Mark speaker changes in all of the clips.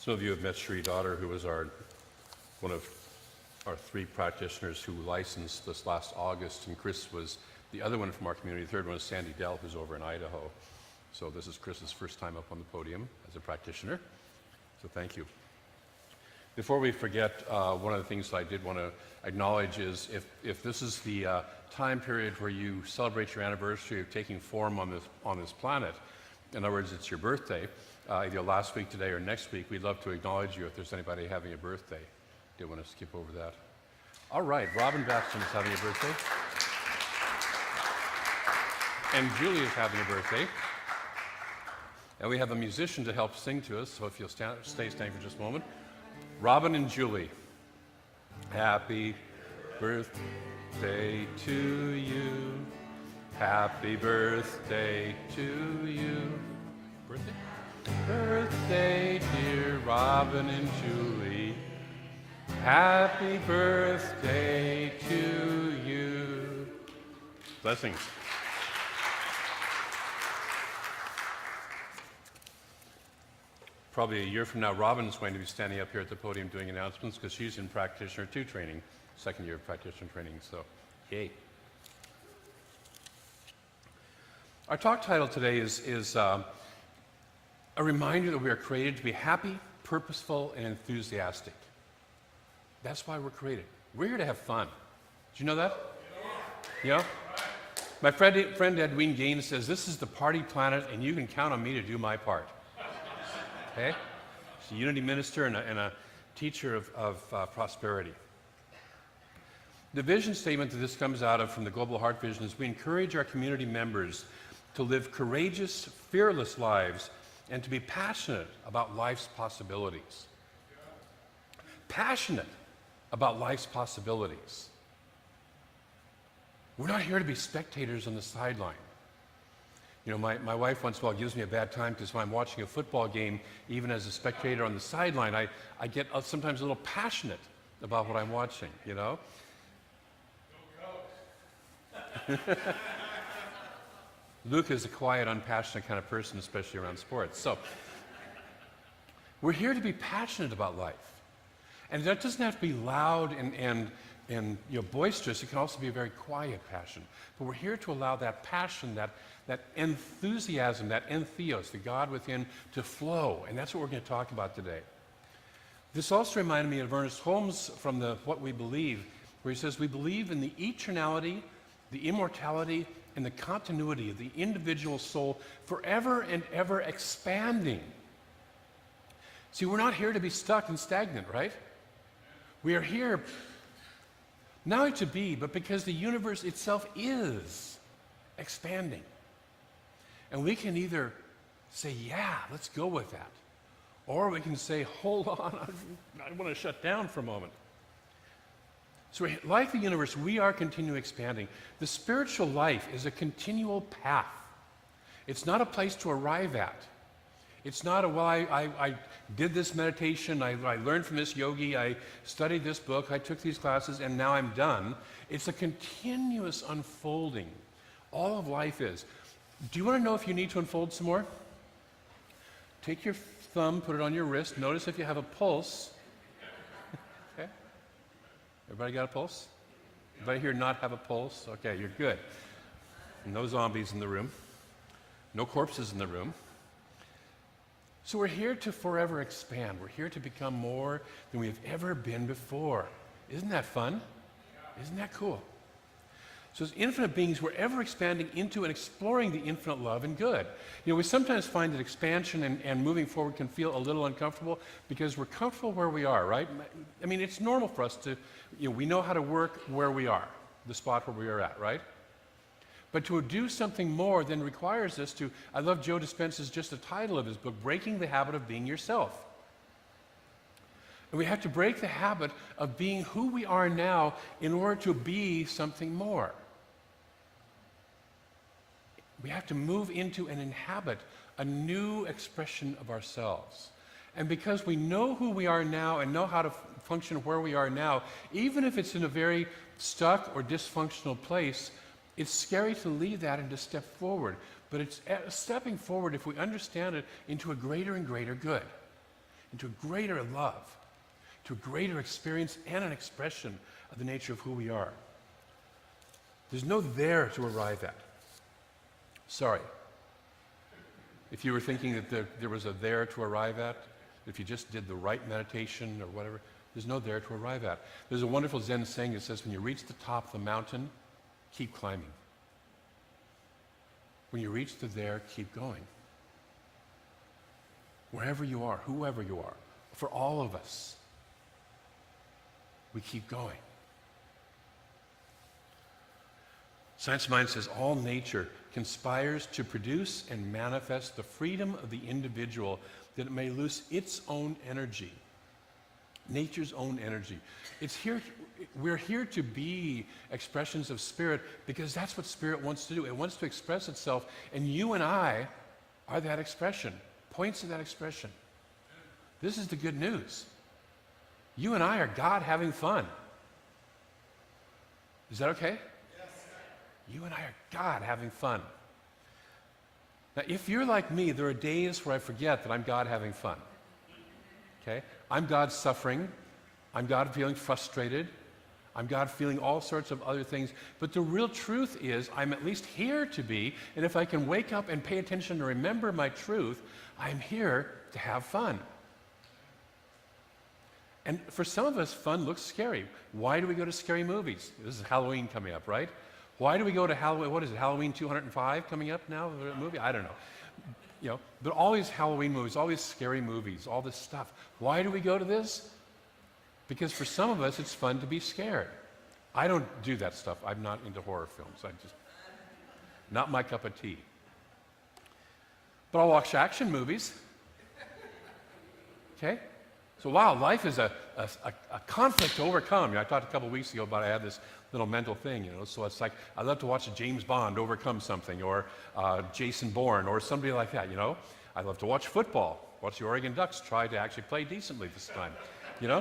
Speaker 1: Some of you have met Sheree Daughter, who was one of our 3 practitioners who licensed this last August, and Chris was the other one from our community. The third one is Sandy Dell, who's over in Idaho. So this is Chris's first time up on the podium as a practitioner. So thank you. Before we forget, one of the things I did want to acknowledge is if this is the time period where you celebrate your anniversary of taking form on this planet, in other words, it's your birthday, either last week, today, or next week, we'd love to acknowledge you if there's anybody having a birthday. Didn't want to skip over that. All right, Robin Bastion is having a birthday. And Julie is having a birthday. And we have a musician to help sing to us, so if you'll stay standing for just a moment. Robin and Julie, happy birthday to you. Happy birthday to you. Birthday? Birthday, dear Robin and Julie. Happy birthday to you. Blessings. Probably a year from now, Robin's going to be standing up here at the podium doing announcements because she's in Practitioner 2 training, second year of Practitioner training, so yay. Our talk title today is a reminder that we are created to be happy, purposeful, and enthusiastic. That's why we're created. We're here to have fun. Did you know that? Yeah? My friend Edwin Gaines says, this is the party planet, and you can count on me to do my part. Okay? She's a Unity minister and a teacher of prosperity. The vision statement that this comes out of from the Global Heart Vision is we encourage our community members to live courageous, fearless lives and to be passionate about life's possibilities. Passionate about life's possibilities. We're not here to be spectators on the sideline. You know, my wife once in a while gives me a bad time because when I'm watching a football game, even as a spectator on the sideline, I get sometimes a little passionate about what I'm watching, you know? Luke is a quiet, unpassionate kind of person, especially around sports. So, we're here to be passionate about life. And that doesn't have to be loud and boisterous. It can also be a very quiet passion. But we're here to allow that passion, that enthusiasm, that entheos, the God within, to flow. And that's what we're going to talk about today. This also reminded me of Ernest Holmes from What We Believe, where he says, we believe in the eternality, the immortality, and the continuity of the individual soul forever and ever expanding. See, we're not here to be stuck and stagnant, right? We are here not only to be, but because the universe itself is expanding. And we can either say, yeah, let's go with that. Or we can say, hold on, I want to shut down for a moment. So like the universe, we are continually expanding. The spiritual life is a continual path. It's not a place to arrive at. It's not I did this meditation, I learned from this yogi, I studied this book, I took these classes, and now I'm done. It's a continuous unfolding. All of life is. Do you want to know if you need to unfold some more? Take your thumb, put it on your wrist. Notice if you have a pulse. Okay? Everybody got a pulse? Everybody here not have a pulse? Okay, you're good. No zombies in the room. No corpses in the room. So we're here to forever expand. We're here to become more than we've ever been before. Isn't that fun? Isn't that cool? So as infinite beings, we're ever expanding into and exploring the infinite love and good. You know, we sometimes find that expansion and moving forward can feel a little uncomfortable because we're comfortable where we are, right? I mean, it's normal for us to, we know how to work where we are, the spot where we are at, right? But to do something more then requires us to, I love Joe Dispenza's just the title of his book, Breaking the Habit of Being Yourself. And we have to break the habit of being who we are now in order to be something more. We have to move into and inhabit a new expression of ourselves. And because we know who we are now and know how to function where we are now, even if it's in a very stuck or dysfunctional place, it's scary to leave that and to step forward. But it's stepping forward, if we understand it, into a greater and greater good. into a greater love, to a greater experience and an expression of the nature of who we are. There's no there to arrive at. Sorry. If you were thinking that there was a there to arrive at, if you just did the right meditation or whatever, there's no there to arrive at. There's a wonderful Zen saying that says, when you reach the top of the mountain, keep climbing. When you reach the there, keep going. Wherever you are, whoever you are, for all of us, we keep going. Science of Mind says all nature conspires to produce and manifest the freedom of the individual that it may lose its own energy. Nature's own energy. We're here to be expressions of spirit because that's what spirit wants to do. It wants to express itself, and you and I are that expression, points of that expression. This is the good news. You and I are God having fun. Is that okay? Yes. You and I are God having fun. Now, if you're like me, there are days where I forget that I'm God having fun. Okay? I'm God suffering. I'm God feeling frustrated. I'm God feeling all sorts of other things. But the real truth is I'm at least here to be, and if I can wake up and pay attention and remember my truth, I'm here to have fun. And for some of us, fun looks scary. Why do we go to scary movies? This is Halloween coming up, right? Why do we go to Halloween? What is it, Halloween 205 coming up now? A movie? I don't know. You know, but all these Halloween movies, all these scary movies, all this stuff. Why do we go to this? Because for some of us, it's fun to be scared. I don't do that stuff. I'm not into horror films. Not my cup of tea. But I'll watch action movies. Okay? So wow, life is a conflict to overcome. You know, I talked a couple weeks ago about I had this little mental thing, so it's like I love to watch a James Bond overcome something, or Jason Bourne, or somebody like that, I love to watch football, watch the Oregon Ducks try to actually play decently this time, They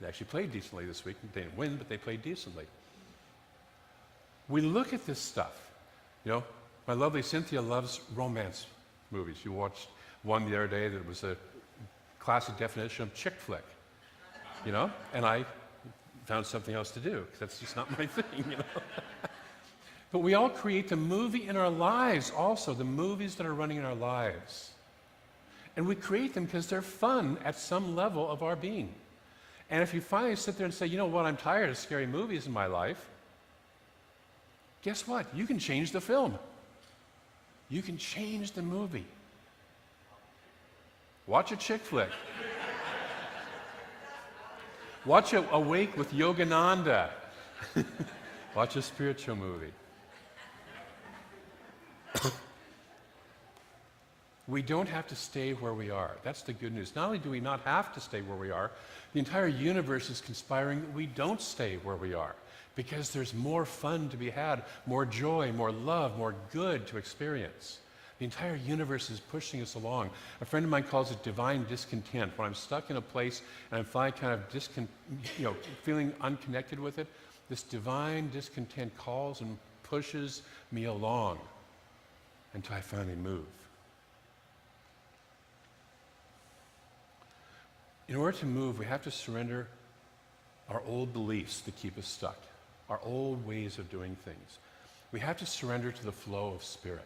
Speaker 1: actually played decently this week. They didn't win, but they played decently. We look at this stuff, my lovely Cynthia loves romance movies. You watched one the other day that was a classic definition of chick flick, and I found something else to do because that's just not my thing, But we all create the movie in our lives also, the movies that are running in our lives. And we create them because they're fun at some level of our being. And if you finally sit there and say, you know what, I'm tired of scary movies in my life, guess what? You can change the film. You can change the movie. Watch a chick flick. Watch Awake with Yogananda. Watch a spiritual movie. We don't have to stay where we are. That's the good news. Not only do we not have to stay where we are, the entire universe is conspiring that we don't stay where we are, because there's more fun to be had, more joy, more love, more good to experience. The entire universe is pushing us along. A friend of mine calls it divine discontent. When I'm stuck in a place and I'm feeling kind of feeling unconnected with it, this divine discontent calls and pushes me along until I finally move. In order to move, we have to surrender our old beliefs that keep us stuck, our old ways of doing things. We have to surrender to the flow of spirit.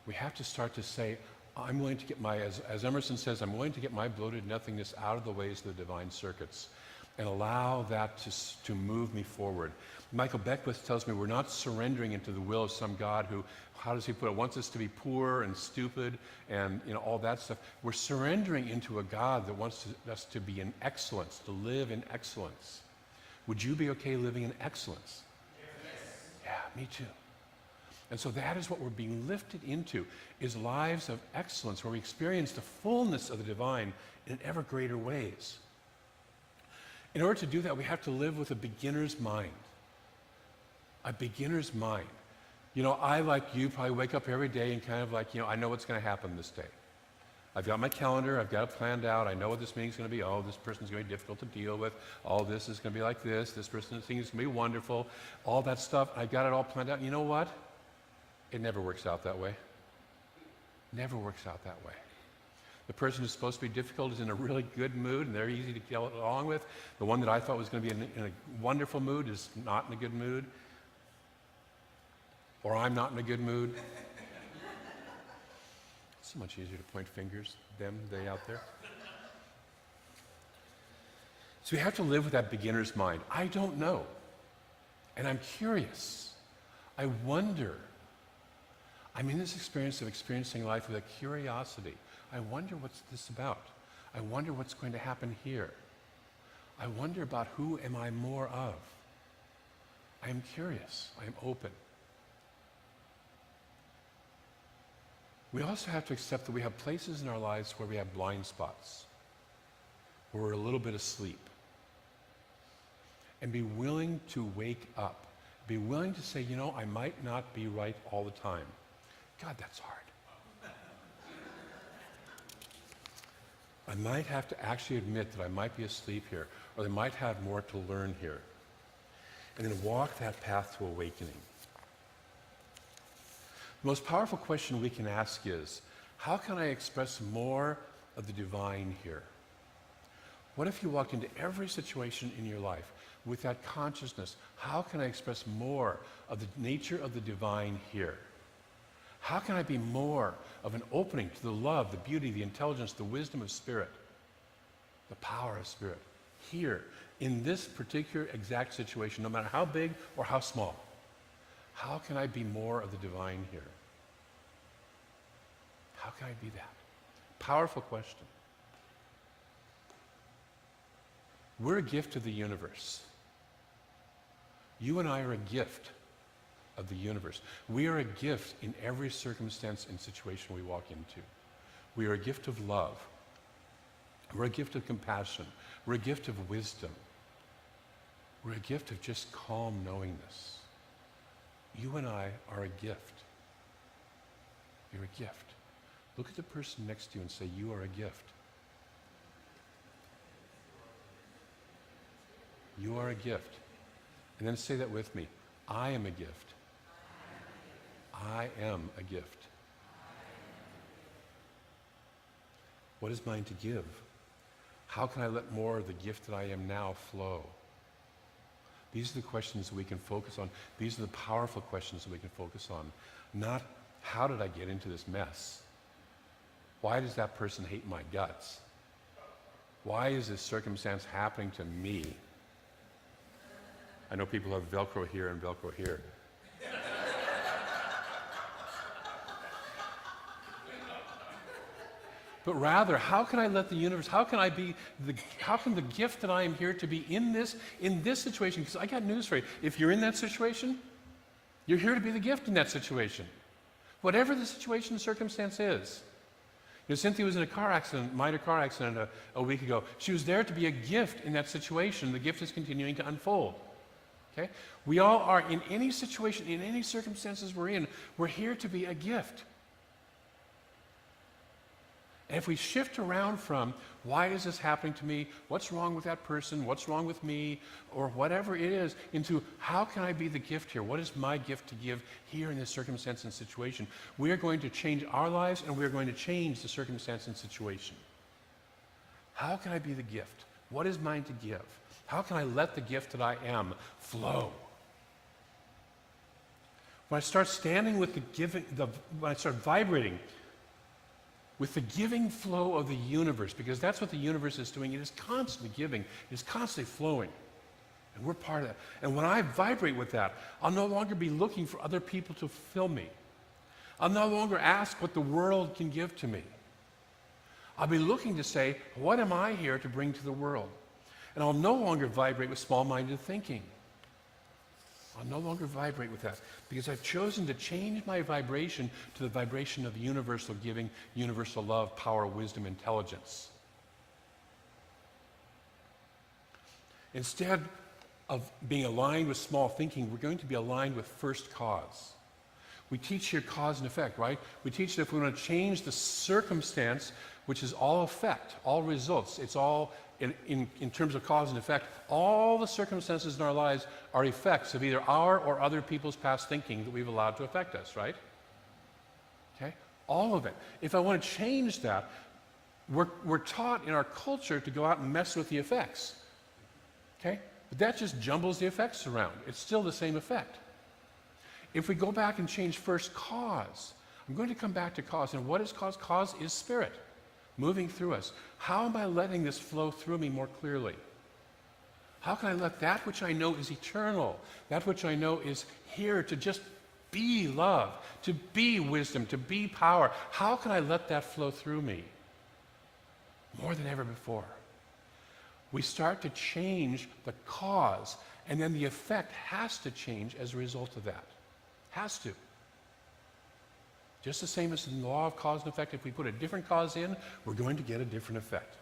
Speaker 1: We have to start to say, I'm willing to get as Emerson says, I'm willing to get my bloated nothingness out of the ways of the divine circuits and allow that to move me forward. Michael Beckwith tells me we're not surrendering into the will of some God who, how does he put it, wants us to be poor and stupid and all that stuff. We're surrendering into a God that wants us to be in excellence, to live in excellence. Would you be okay living in excellence? Yes. Yeah, me too. And so that is what we're being lifted into, is lives of excellence where we experience the fullness of the divine in ever greater ways. In order to do that, we have to live with a beginner's mind. A beginner's mind. I, like you, probably wake up every day and kind of like, I know what's going to happen this day. I've got my calendar, I've got it planned out, I know what this meeting's going to be. Oh, this person's going to be difficult to deal with. All this is going to be like this person's thing is going to be wonderful. All that stuff, I've got it all planned out. You know what? It never works out that way. Never works out that way. The person who's supposed to be difficult is in a really good mood and they're easy to get along with. The one that I thought was going to be in a wonderful mood is not in a good mood. Or I'm not in a good mood. It's so much easier to point fingers, them, they out there. So we have to live with that beginner's mind. I don't know. And I'm curious. I wonder. I'm in this experience of experiencing life with a curiosity. I wonder what's this about. I wonder what's going to happen here. I wonder about who am I more of. I am curious. I am open. We also have to accept that we have places in our lives where we have blind spots, where we're a little bit asleep. And be willing to wake up. Be willing to say, you know, I might not be right all the time. God, that's hard. I might have to actually admit that I might be asleep here, or I might have more to learn here. And then walk that path to awakening. The most powerful question we can ask is, how can I express more of the divine here? What if you walked into every situation in your life with that consciousness? How can I express more of the nature of the divine here? How can I be more of an opening to the love, the beauty, the intelligence, the wisdom of Spirit, the power of Spirit, here, in this particular exact situation, no matter how big or how small? How can I be more of the divine here? How can I be that? Powerful question. We're a gift of the universe. You and I are a gift of the universe. We are a gift in every circumstance and situation we walk into. We are a gift of love. We're a gift of compassion. We're a gift of wisdom. We're a gift of just calm knowingness. You and I are a gift. You're a gift. Look at the person next to you and say, you are a gift. You are a gift. And then say that with me. I am a gift. I am a gift. What is mine to give? How can I let more of the gift that I am now flow? These are the questions that we can focus on. These are the powerful questions that we can focus on. Not, how did I get into this mess? Why does that person hate my guts? Why is this circumstance happening to me? I know people have Velcro here and Velcro here. But rather, how can I let the universe, how can the gift that I am here to be in this situation? Because I got news for you. If you're in that situation, you're here to be the gift in that situation. Whatever the situation, circumstance is. You know, Cynthia was in a car accident, minor car accident a week ago. She was there to be a gift in that situation. The gift is continuing to unfold. Okay? We all are, in any situation, in any circumstances we're in, we're here to be a gift. And if we shift around from, why is this happening to me? What's wrong with that person? What's wrong with me? Or whatever it is, into how can I be the gift here? What is my gift to give here in this circumstance and situation? We are going to change our lives and we are going to change the circumstance and situation. How can I be the gift? What is mine to give? How can I let the gift that I am flow? When I start standing with the giving, when I start vibrating with the giving flow of the universe, because that's what the universe is doing. It is constantly giving. It is constantly flowing. And we're part of that. And when I vibrate with that, I'll no longer be looking for other people to fulfill me. I'll no longer ask what the world can give to me. I'll be looking to say, what am I here to bring to the world? And I'll no longer vibrate with small-minded thinking. I'll no longer vibrate with that because I've chosen to change my vibration to the vibration of universal giving, universal love, power, wisdom, intelligence. Instead of being aligned with small thinking, we're going to be aligned with first cause. We teach here cause and effect, right? We teach that if we want to change the circumstance, which is all effect, all results, it's all in terms of cause and effect, all the circumstances in our lives are effects of either our or other people's past thinking that we've allowed to affect us, right? Okay? All of it. If I want to change that, We're taught in our culture to go out and mess with the effects. Okay? But that just jumbles the effects around. It's still the same effect. If we go back and change first cause, I'm going to come back to cause. And what is cause? Cause is spirit moving through us. How am I letting this flow through me more clearly? How can I let that which I know is eternal, that which I know is here to just be love, to be wisdom, to be power, how can I let that flow through me more than ever before? We start to change the cause, and then the effect has to change as a result of that. Has to. Just the same as in the law of cause and effect, if we put a different cause in, we're going to get a different effect.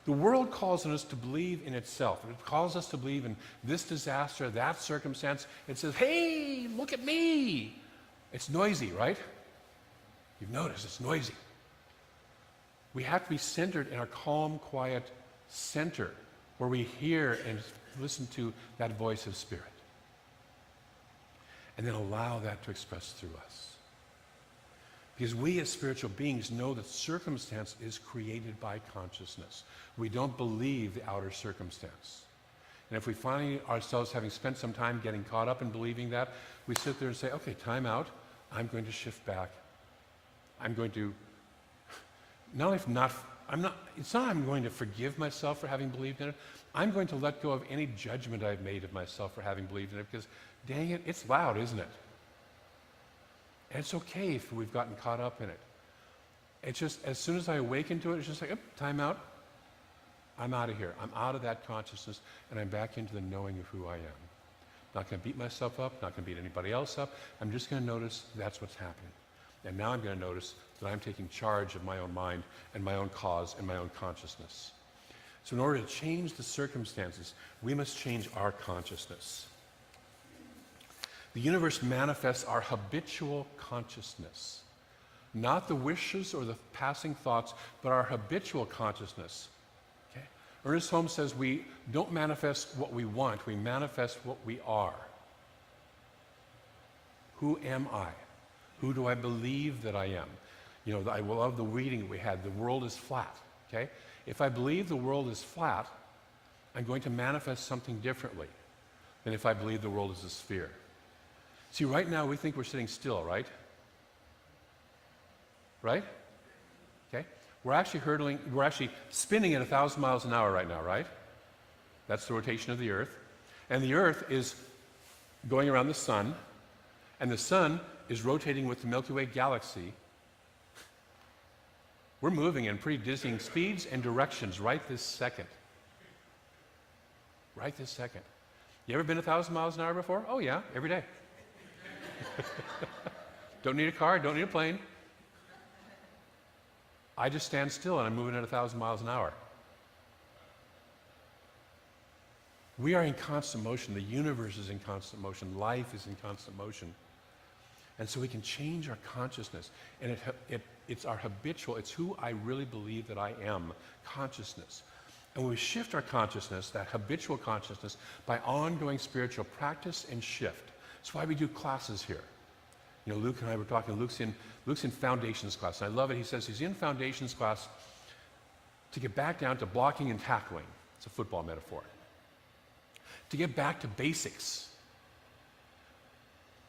Speaker 1: The world calls on us to believe in itself. It calls us to believe in this disaster, that circumstance. It says, hey, look at me. It's noisy, right? You've noticed it's noisy. We have to be centered in our calm, quiet center where we hear and listen to that voice of spirit. And then allow that to express through us. Because we as spiritual beings know that circumstance is created by consciousness. We don't believe the outer circumstance. And if we find ourselves having spent some time getting caught up in believing that, we sit there and say, okay, time out. I'm going to shift back. I'm going to, it's not I'm going to forgive myself for having believed in it. I'm going to let go of any judgment I've made of myself for having believed in it, because dang it, it's loud, isn't it? And it's okay if we've gotten caught up in it. It's just, as soon as I awaken to it, it's just like, time out. I'm out of here. I'm out of that consciousness, and I'm back into the knowing of who I am. Not going to beat myself up, not going to beat anybody else up. I'm just going to notice that's what's happening. And now I'm going to notice that I'm taking charge of my own mind and my own cause and my own consciousness. So in order to change the circumstances, we must change our consciousness. The universe manifests our habitual consciousness. Not the wishes or the passing thoughts, but our habitual consciousness. Okay? Ernest Holmes says we don't manifest what we want, we manifest what we are. Who am I? Who do I believe that I am? You know, I love the reading we had, the world is flat. Okay? If I believe the world is flat, I'm going to manifest something differently than if I believe the world is a sphere. See, right now we think we're sitting still, right? Right? Okay? We're actually spinning at 1,000 miles an hour right now, right? That's the rotation of the Earth. And the Earth is going around the sun, and the sun is rotating with the Milky Way galaxy. We're moving in pretty dizzying speeds and directions right this second. Right this second. You ever been 1,000 miles an hour before? Oh yeah, every day. Don't need a car, don't need a plane. I just stand still and I'm moving at 1,000 miles an hour. We are in constant motion. The universe is in constant motion. Life is in constant motion. And so we can change our consciousness. And it's our habitual, it's who I really believe that I am, consciousness. And when we shift our consciousness, that habitual consciousness, by ongoing spiritual practice and shift. That's why we do classes here. You know, Luke and I were talking, Luke's in foundations class. And I love it. He says he's in foundations class to get back down to blocking and tackling. It's a football metaphor. To get back to basics.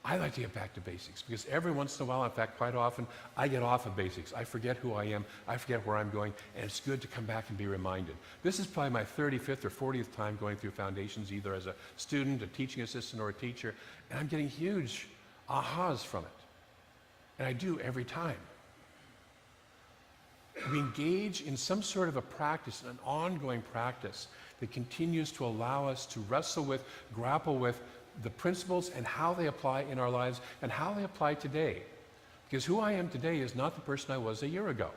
Speaker 1: I like to get back to basics because every once in a while, in fact, quite often, I get off of basics. I forget who I am. I forget where I'm going. And it's good to come back and be reminded. This is probably my 35th or 40th time going through foundations, either as a student, a teaching assistant, or a teacher. And I'm getting huge ahas from it. And I do every time. We engage in some sort of a practice, an ongoing practice that continues to allow us to wrestle with, grapple with the principles and how they apply in our lives and how they apply today. Because who I am today is not the person I was a year ago.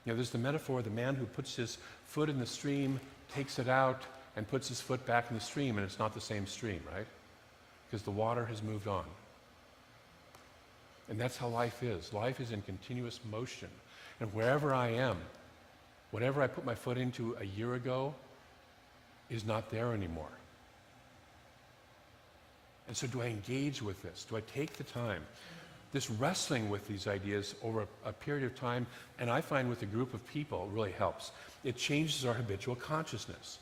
Speaker 1: You know, there's the metaphor of the man who puts his foot in the stream, takes it out, and puts his foot back in the stream, and it's not the same stream, right? Because the water has moved on. And that's how life is. Life is in continuous motion. And wherever I am, whatever I put my foot into a year ago is not there anymore. And so do I engage with this? Do I take the time? this wrestling with these ideas over a period of time, and I find with a group of people, really helps. It changes our habitual consciousness.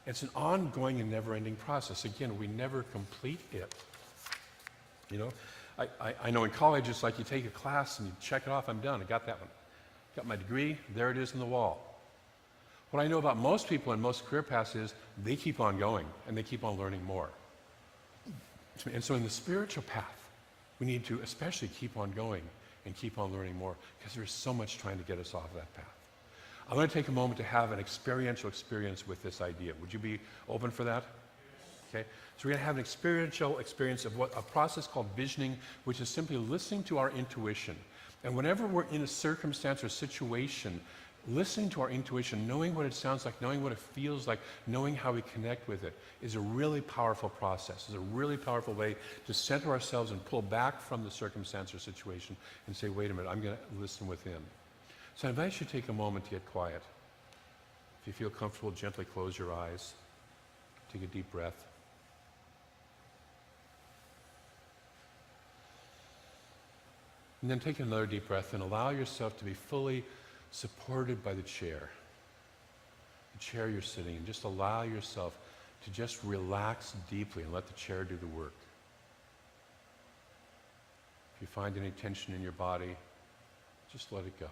Speaker 1: It's an ongoing and never-ending process. Again, we never complete it. You know, I know in college it's like you take a class and you check it off, I'm done, I got that one. Got my degree, there it is in the wall. What I know about most people and most career paths is they keep on going and they keep on learning more. And so in the spiritual path, we need to especially keep on going and keep on learning more because there's so much trying to get us off that path. I'm going to take a moment to have an experiential experience with this idea. Would you be open for that? Okay. So we're going to have an experiential experience of what a process called visioning, which is simply listening to our intuition. And whenever we're in a circumstance or situation, listening to our intuition, knowing what it sounds like, knowing what it feels like, knowing how we connect with it is a really powerful process. It's a really powerful way to center ourselves and pull back from the circumstance or situation and say, wait a minute, I'm going to listen within. So I invite you to take a moment to get quiet. If you feel comfortable, gently close your eyes. Take a deep breath. And then take another deep breath and allow yourself to be fully supported by the chair you're sitting in. Just allow yourself to just relax deeply and let the chair do the work. If you find any tension in your body, just let it go.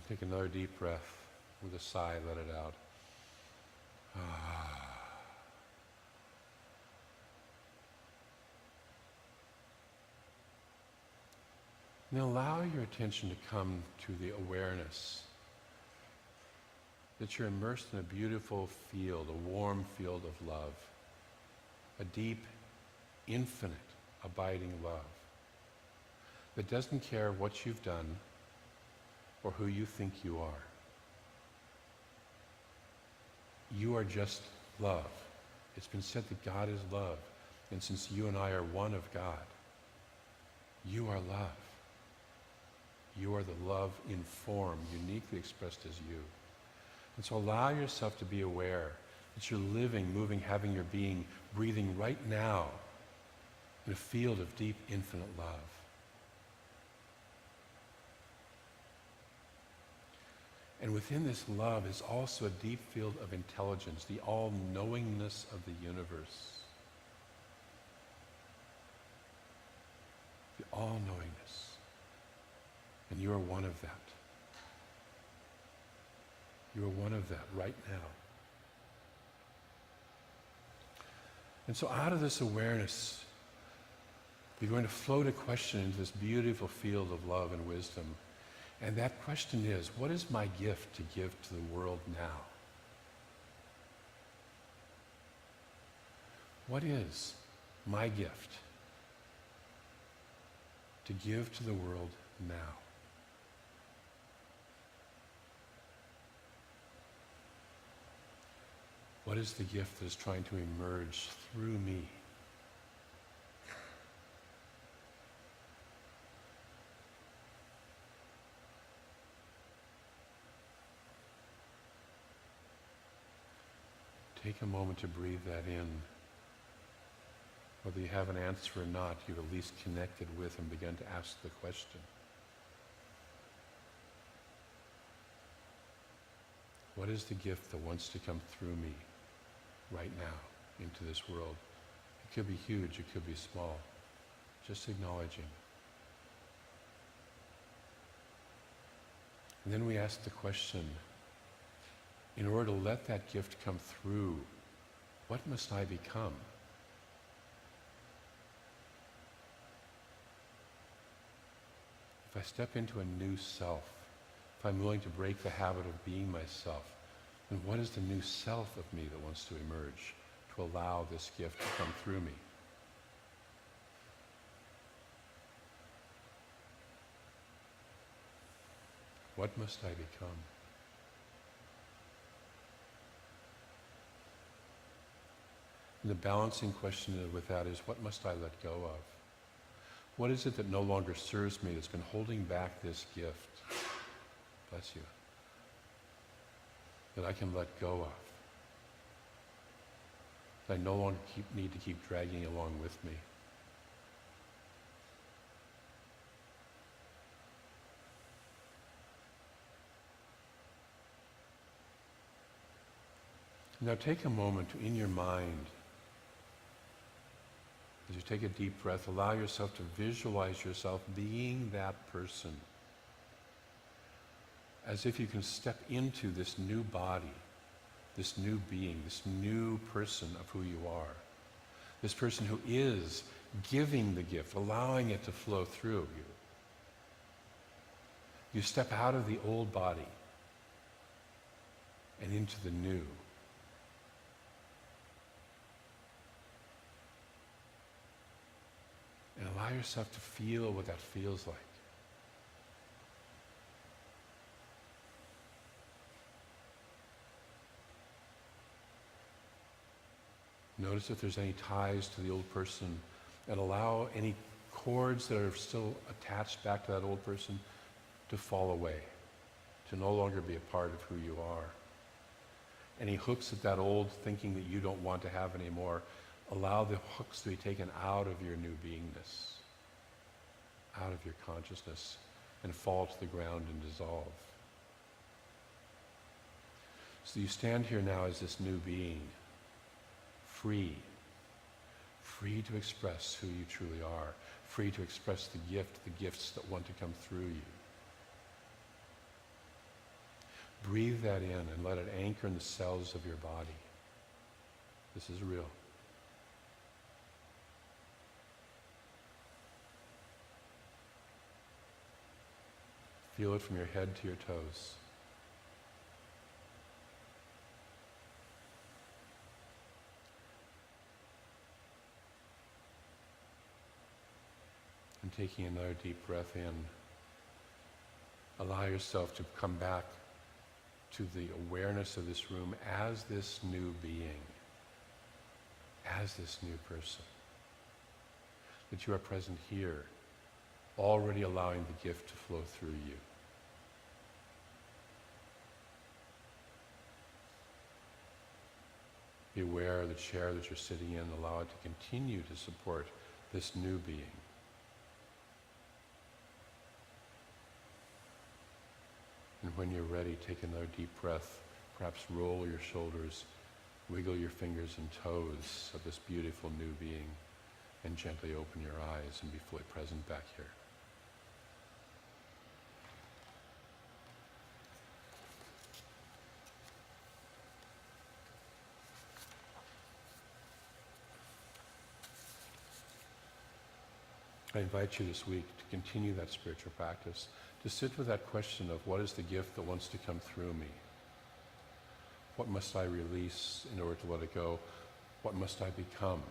Speaker 1: Take another deep breath. With a sigh, let it out. Now allow your attention to come to the awareness that you're immersed in a beautiful field, a warm field of love, a deep, infinite, abiding love that doesn't care what you've done or who you think you are. You are just love. It's been said that God is love, and since you and I are one of God, you are love. You are the love in form, uniquely expressed as you. And so allow yourself to be aware that you're living, moving, having your being, breathing right now in a field of deep, infinite love. And within this love is also a deep field of intelligence, the all-knowingness of the universe. The all-knowingness. And you are one of that. You are one of that right now. And so out of this awareness, you're going to float a question into this beautiful field of love and wisdom. And that question is, what is my gift to give to the world now? What is my gift to give to the world now? What is the gift that is trying to emerge through me? Take a moment to breathe that in. Whether you have an answer or not, you've at least connected with and begun to ask the question. What is the gift that wants to come through me right now into this world? It could be huge, it could be small. Just acknowledging. And then we ask the question, in order to let that gift come through, what must I become? If I step into a new self, if I'm willing to break the habit of being myself, then what is the new self of me that wants to emerge to allow this gift to come through me? What must I become? And the balancing question with that is, what must I let go of? What is it that no longer serves me, that's been holding back this gift? Bless you. that I can let go of, that I no longer need to keep dragging along with me. Now take a moment to, in your mind, as you take a deep breath, allow yourself to visualize yourself being that person, as if you can step into this new body, this new being, this new person of who you are, this person who is giving the gift, allowing it to flow through you. You step out of the old body and into the new. And allow yourself to feel what that feels like. Notice if there's any ties to the old person, and allow any cords that are still attached back to that old person to fall away, to no longer be a part of who you are. Any hooks at that old thinking that you don't want to have anymore, allow the hooks to be taken out of your new beingness, out of your consciousness, and fall to the ground and dissolve. So you stand here now as this new being, free to express who you truly are, free to express the gifts that want to come through you. Breathe that in and let it anchor in the cells of your body. This is real. Feel it from your head to your toes. And taking another deep breath in, allow yourself to come back to the awareness of this room as this new being, as this new person. That you are present here, already allowing the gift to flow through you. Be aware of the chair that you're sitting in, allow it to continue to support this new being. And when you're ready, take another deep breath. Perhaps roll your shoulders, wiggle your fingers and toes of this beautiful new being, and gently open your eyes and be fully present back here. I invite you this week to continue that spiritual practice, to sit with that question of what is the gift that wants to come through me? What must I release in order to let it go? What must I become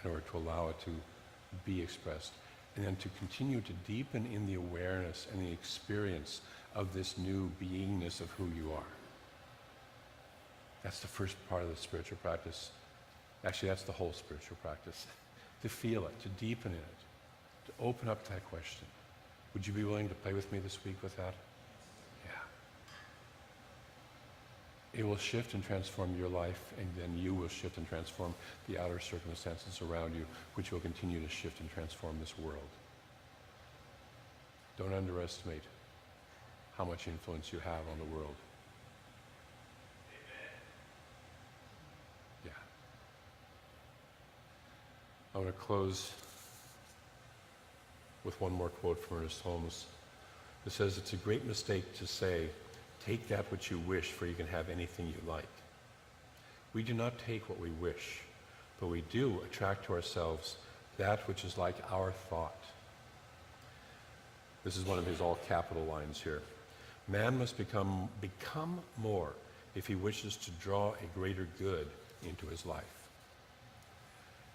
Speaker 1: in order to allow it to be expressed? And then to continue to deepen in the awareness and the experience of this new beingness of who you are. That's the first part of the spiritual practice. Actually, that's the whole spiritual practice. To feel it, to deepen in it, to open up that question. Would you be willing to play with me this week with that? Yeah. It will shift and transform your life, and then you will shift and transform the outer circumstances around you, which will continue to shift and transform this world. Don't underestimate how much influence you have on the world. Yeah. I want to close with one more quote from Ernest Holmes. It says, "It's a great mistake to say, take that which you wish, for you can have anything you like. We do not take what we wish, but we do attract to ourselves that which is like our thought." This is one of his all capital lines here. Man must become more if he wishes to draw a greater good into his life.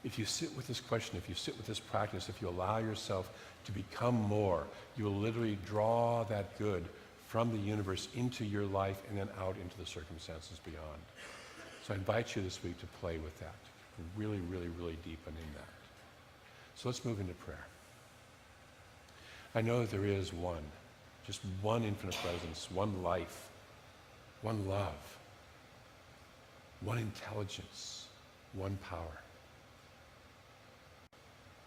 Speaker 1: If you sit with this question, if you sit with this practice, if you allow yourself to become more, you will literally draw that good from the universe into your life and then out into the circumstances beyond. So I invite you this week to play with that, to really, really, really deepen in that. So let's move into prayer. I know that there is one, just one infinite presence, one life one love, one intelligence, one power.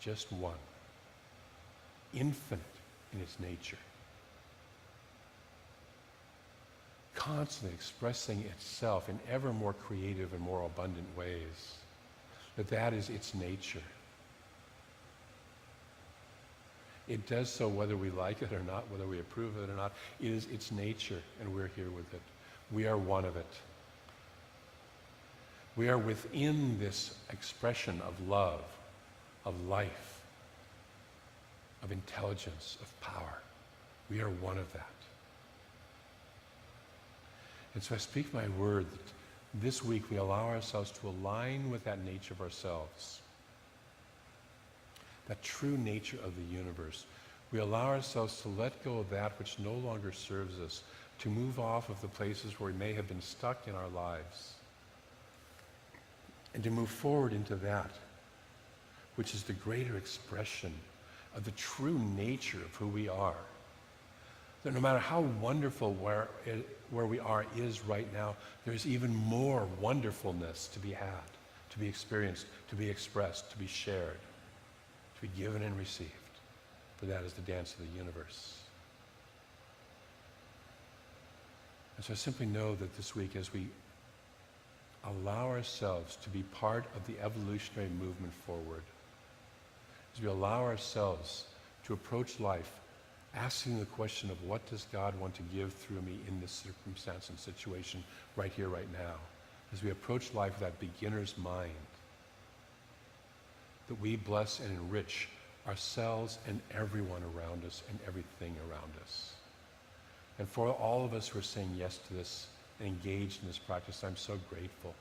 Speaker 1: Just one. Infinite in its nature. Constantly expressing itself in ever more creative and more abundant ways. That is its nature. It does so whether we like it or not, whether we approve of it or not. It is its nature, and we're here with it. We are one of it. We are within this expression of love, of life, of intelligence, of power. We are one of that. And so I speak my word that this week we allow ourselves to align with that nature of ourselves, that true nature of the universe. We allow ourselves to let go of that which no longer serves us, to move off of the places where we may have been stuck in our lives, and to move forward into that which is the greater expression of the true nature of who we are. That no matter how wonderful where we are is right now, there's even more wonderfulness to be had, to be experienced, to be expressed, to be shared, to be given and received. For that is the dance of the universe. And so I simply know that this week, as we allow ourselves to be part of the evolutionary movement forward, as we allow ourselves to approach life asking the question of what does God want to give through me in this circumstance and situation right here, right now, as we approach life with that beginner's mind, that we bless and enrich ourselves and everyone around us and everything around us. And for all of us who are saying yes to this and engaged in this practice, I'm so grateful.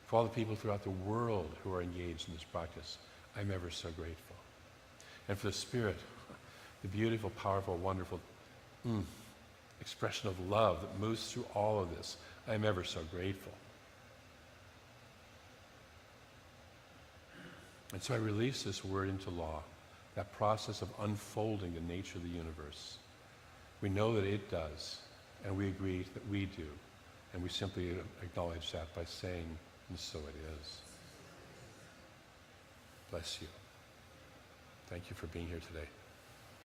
Speaker 1: For all the people throughout the world who are engaged in this practice, I'm ever so grateful. And for the Spirit, the beautiful, powerful, wonderful expression of love that moves through all of this, I'm ever so grateful. And so I release this word into law, that process of unfolding the nature of the universe. We know that it does, and we agree that we do, and we simply acknowledge that by saying, and so it is. Bless you. Thank you for being here today.